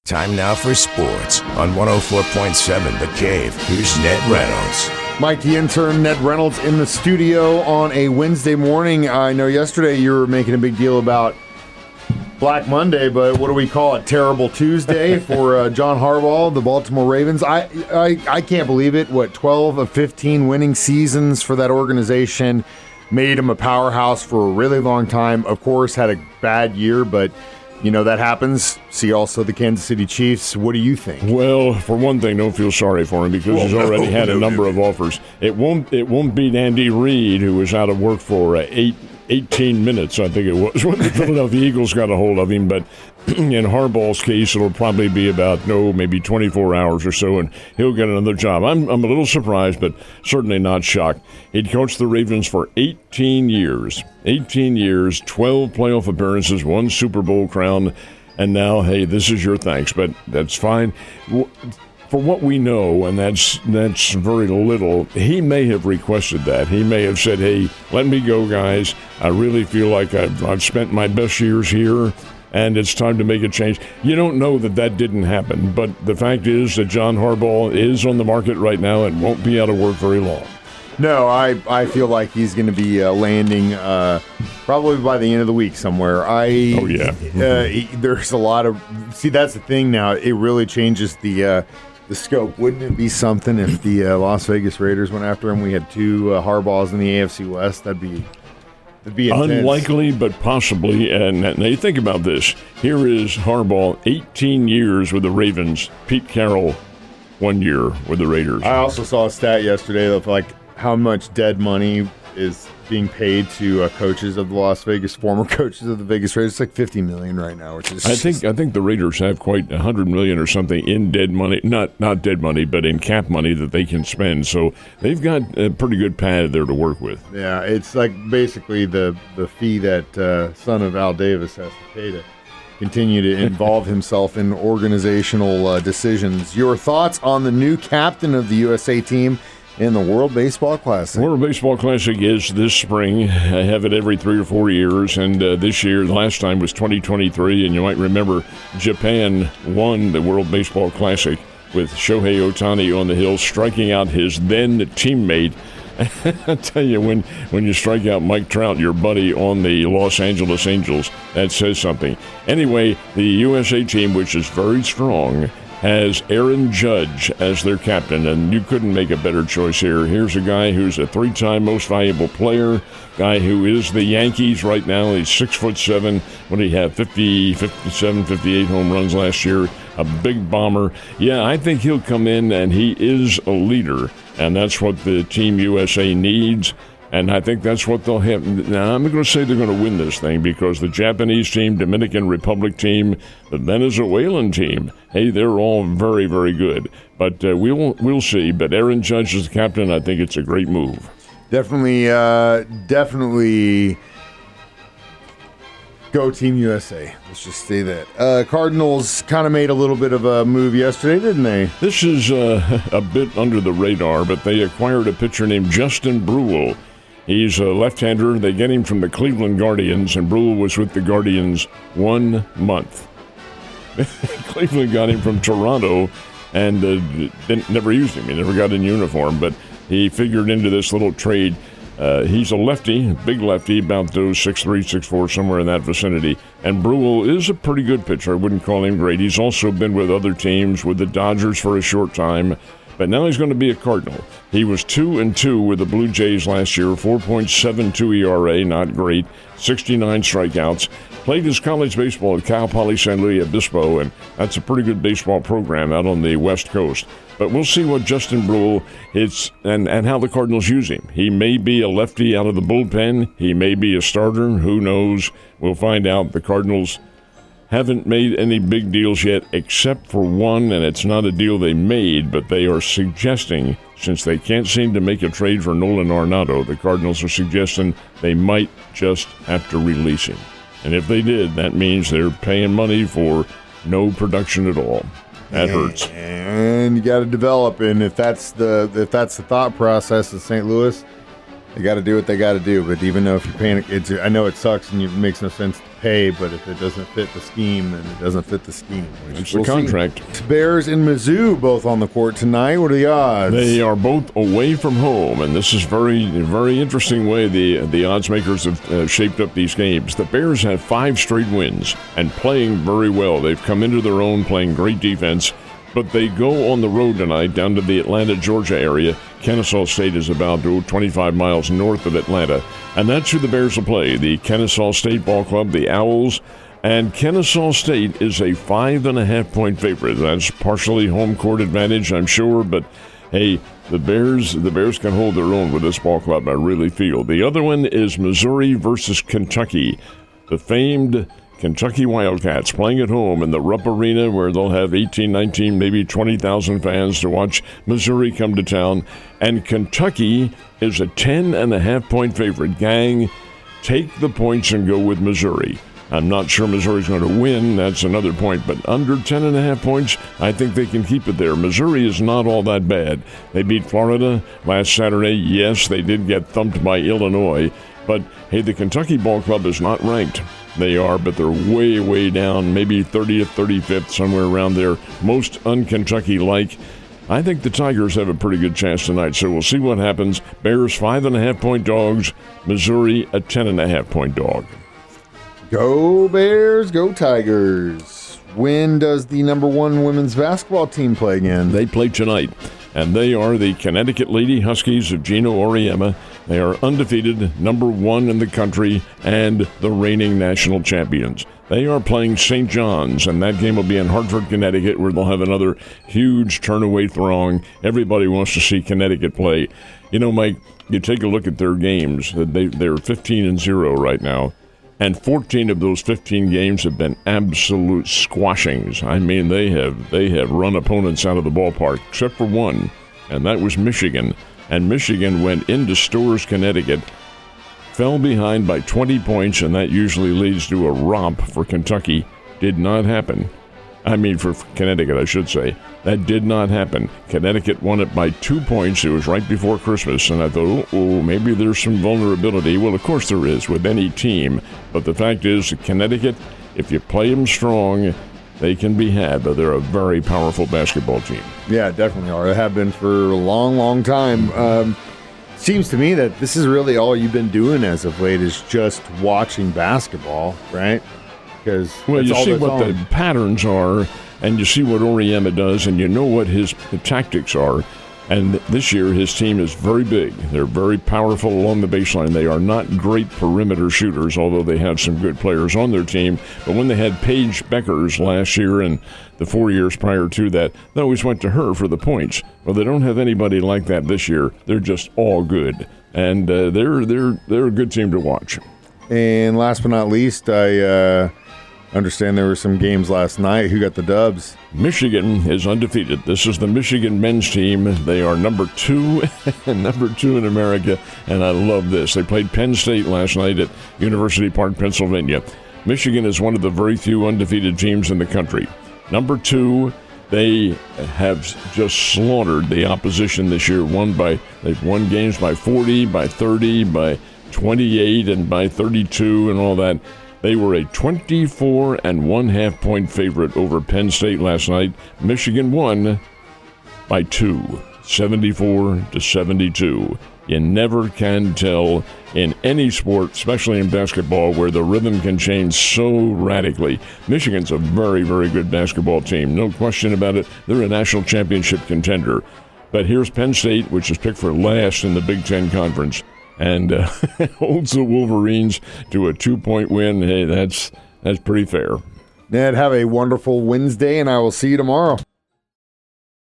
Time now for sports on 104.7 The Cave. Here's Ned Reynolds. Mike, the intern, Ned Reynolds, in the studio on a Wednesday morning. I know yesterday you were making a big deal about Black Monday, but what do we call it? Terrible Tuesday for John Harbaugh, the Baltimore Ravens. I can't believe it. 12 of 15 winning seasons for that organization made him a powerhouse for a really long time. Of course, had a bad year, but you know, that happens. See also the Kansas City Chiefs. What do you think? Well, for one thing, don't feel sorry for him because he's already had a number of offers. It won't beat Andy Reid, who was out of work for 18 minutes, I think it was, when the Philadelphia Eagles got a hold of him. But in Harbaugh's case, it'll probably be about, maybe 24 hours or so, and he'll get another job. I'm a little surprised, but certainly not shocked. He'd coached the Ravens for 18 years. 18 years, 12 playoff appearances, 1 Super Bowl crown, and now, hey, this is your thanks. But that's fine. For what we know, and that's very little, he may have requested that. He may have said, hey, let me go, guys. I really feel like I've spent my best years here, and it's time to make a change. You don't know that didn't happen, but the fact is that John Harbaugh is on the market right now and won't be out of work very long. No, I feel like he's going to be landing probably by the end of the week somewhere. There's a lot of – see, that's the thing now. It really changes the scope. Wouldn't it be something if the Las Vegas Raiders went after him? We had 2 Harbaughs in the AFC West. That'd be intense. Unlikely, but possibly. And now you think about this. Here is Harbaugh, 18 years with the Ravens. Pete Carroll, 1 year with the Raiders. I also saw a stat yesterday of how much dead money is being paid to coaches of the former coaches of the Vegas Raiders. It's like $50 million right now, which is. I think the Raiders have quite $100 million or something in dead money, not dead money, but in cap money that they can spend. So they've got a pretty good pad there to work with. Yeah, it's like basically the fee that son of Al Davis has to pay to continue to involve himself in organizational decisions. Your thoughts on the new captain of the USA team in the World Baseball Classic? World Baseball Classic is this spring. I have it every 3 or 4 years, and this year, the last time was 2023, and you might remember Japan won the World Baseball Classic with Shohei Ohtani on the hill, striking out his then teammate. I tell you, when you strike out Mike Trout, your buddy on the Los Angeles Angels, that says something. Anyway, the USA team, which is very strong, has Aaron Judge as their captain, and you couldn't make a better choice here. Here's a guy who's a 3-time most valuable player, guy who is the Yankees right now. He's 6'7". What did he have, 50, 57, 58 home runs last year? A big bomber. Yeah, I think he'll come in, and he is a leader, and that's what the Team USA needs. And I think that's what they'll have. Now, I'm going to say they're going to win this thing because the Japanese team, Dominican Republic team, the Venezuelan team, hey, they're all very, very good. But we'll see. But Aaron Judge is the captain. I think it's a great move. Definitely go Team USA. Let's just say that. Cardinals kind of made a little bit of a move yesterday, didn't they? This is a bit under the radar, but they acquired a pitcher named Justin Brule. He's a left-hander. They get him from the Cleveland Guardians, and Brule was with the Guardians 1 month. Cleveland got him from Toronto and never used him. He never got in uniform, but he figured into this little trade. He's a lefty, big lefty, about those 6'3", 6'4", somewhere in that vicinity. And Brule is a pretty good pitcher. I wouldn't call him great. He's also been with other teams, with the Dodgers for a short time. But now he's going to be a Cardinal. He was 2-2 with the Blue Jays last year, 4.72 ERA, not great, 69 strikeouts. Played his college baseball at Cal Poly San Luis Obispo, and that's a pretty good baseball program out on the West Coast. But we'll see what Justin Brule is and how the Cardinals use him. He may be a lefty out of the bullpen. He may be a starter. Who knows? We'll find out. The Cardinals haven't made any big deals yet except for one, and it's not a deal they made, but they are suggesting, since they can't seem to make a trade for Nolan Arenado, the Cardinals are suggesting they might just have to release him. And if they did, that means they're paying money for no production at all. That hurts. And you got to develop, and if that's the thought process of St. Louis, they got to do what they got to do. But even though if you're paying, I know it sucks and it makes no sense pay, but if it doesn't fit the scheme, then it doesn't fit the scheme. It's the contract. Bears and Mizzou both on the court tonight. What are the odds? They are both away from home, and this is very interesting way the odds makers have shaped up these games. The Bears have 5 straight wins and playing very well. They've come into their own, playing great defense. But they go on the road tonight down to the Atlanta, Georgia area. Kennesaw State is about 25 miles north of Atlanta. And that's who the Bears will play, the Kennesaw State Ball Club, the Owls. And Kennesaw State is a 5.5-point favorite. That's partially home court advantage, I'm sure. But, hey, the Bears can hold their own with this ball club, I really feel. The other one is Missouri versus Kentucky. The famed Kentucky Wildcats playing at home in the Rupp Arena, where they'll have 18, 19, maybe 20,000 fans to watch Missouri come to town. And Kentucky is a 10.5-point favorite. Gang, take the points and go with Missouri. I'm not sure Missouri's going to win. That's another point. But under 10.5 points, I think they can keep it there. Missouri is not all that bad. They beat Florida last Saturday. Yes, they did get thumped by Illinois. But, hey, the Kentucky Ball Club is not ranked. They are, but they're way, way down, maybe 30th, 35th, somewhere around there. Most un-Kentucky-like. I think the Tigers have a pretty good chance tonight, so we'll see what happens. Bears 5.5-point dogs, Missouri a 10.5-point dog. Go Bears, go Tigers. When does the number 1 women's basketball team play again? They play tonight, and they are the Connecticut Lady Huskies of Gino Auriemma. They are undefeated, number 1 in the country, and the reigning national champions. They are playing St. John's, and that game will be in Hartford, Connecticut, where they'll have another huge turnaway throng. Everybody wants to see Connecticut play. You know, Mike, you take a look at their games. They're 15-0 right now, and 14 of those 15 games have been absolute squashings. I mean, they have run opponents out of the ballpark, except for one, and that was Michigan. And Michigan went into Storrs, Connecticut, fell behind by 20 points, and that usually leads to a romp for Kentucky. Did not happen. I mean, for Connecticut, I should say. That did not happen. Connecticut won it by 2 points. It was right before Christmas, and I thought, maybe there's some vulnerability. Well, of course there is with any team. But the fact is, Connecticut, if you play them strong, they can be had, but they're a very powerful basketball team. Yeah, definitely are. They have been for a long, long time. Seems to me that this is really all you've been doing as of late is just watching basketball, right? Because you see what the patterns are, and you see what Auriemma does, and you know what his tactics are. And this year, his team is very big. They're very powerful along the baseline. They are not great perimeter shooters, although they have some good players on their team. But when they had Paige Beckers last year and the 4 years prior to that, they always went to her for the points. Well, they don't have anybody like that this year. They're just all good, and they're a good team to watch. And last but not least, I understand there were some games last night. Who got the dubs? Michigan is undefeated. This is the Michigan men's team. They are number 2 in America, and I love this. They played Penn State last night at University Park, Pennsylvania. Michigan is one of the very few undefeated teams in the country. Number 2, they have just slaughtered the opposition this year. They've won games by 40, by 30, by 28, and by 32, and all that. They were a 24.5-point favorite over Penn State last night. Michigan won by 2, 74-72. You never can tell in any sport, especially in basketball, where the rhythm can change so radically. Michigan's a very, very good basketball team. No question about it. They're a national championship contender. But here's Penn State, which is picked for last in the Big Ten Conference, and holds the Wolverines to a 2-point win. Hey, that's pretty fair. Ned, have a wonderful Wednesday, and I will see you tomorrow.